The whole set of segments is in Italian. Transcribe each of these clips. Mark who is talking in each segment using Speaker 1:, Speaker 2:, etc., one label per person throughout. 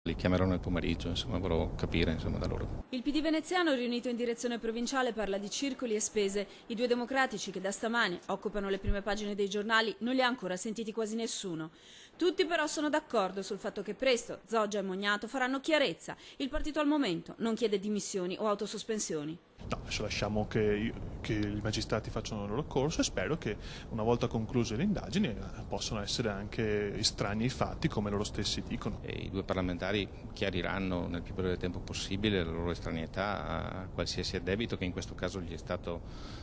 Speaker 1: Li chiamerò nel pomeriggio, insomma, vorrò capire insomma, da loro.
Speaker 2: Il PD veneziano, riunito in direzione provinciale, parla di circoli e spese. I due democratici, che da stamani occupano le prime pagine dei giornali, non li ha ancora sentiti quasi nessuno. Tutti però sono d'accordo sul fatto che presto Zoggia e Mognato faranno chiarezza. Il partito al momento non chiede dimissioni o autosospensioni.
Speaker 3: No, adesso lasciamo che i magistrati facciano il loro corso e spero che una volta concluse le indagini possano essere anche estranei ai fatti come loro stessi dicono.
Speaker 1: E i due parlamentari chiariranno nel più breve tempo possibile la loro estraneità a qualsiasi addebito che in questo caso gli è stato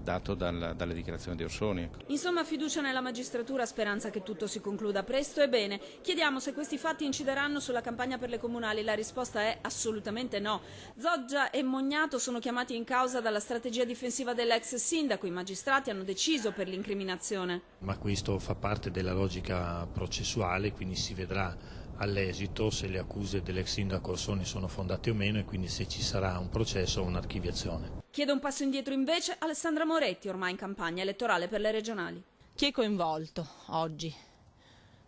Speaker 1: dato dalle dichiarazioni di Orsoni.
Speaker 2: Insomma, fiducia nella magistratura, speranza che tutto si concluda presto e bene. Chiediamo se questi fatti incideranno sulla campagna per le comunali. La risposta è assolutamente no. Zoggia e Mognato sono chiamati in causa dalla strategia difensiva dell'ex sindaco. I magistrati hanno deciso per l'incriminazione.
Speaker 4: Ma questo fa parte della logica processuale, quindi si vedrà all'esito se le accuse dell'ex sindaco Orsoni sono fondate o meno e quindi se ci sarà un processo o un'archiviazione.
Speaker 2: Chiede un passo indietro invece Alessandra Moretti, ormai in campagna elettorale per le regionali.
Speaker 5: Chi è coinvolto oggi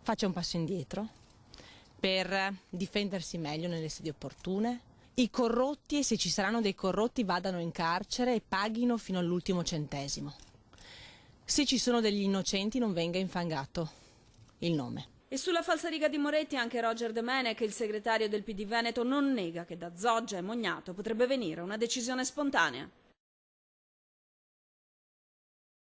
Speaker 5: faccia un passo indietro per difendersi meglio nelle sedi opportune. I corrotti, e se ci saranno dei corrotti, vadano in carcere e paghino fino all'ultimo centesimo. Se ci sono degli innocenti non venga infangato il nome.
Speaker 2: E sulla falsariga di Moretti anche Roger De Menech, il segretario del PD Veneto, non nega che da Zoggia e Mognato potrebbe venire una decisione spontanea.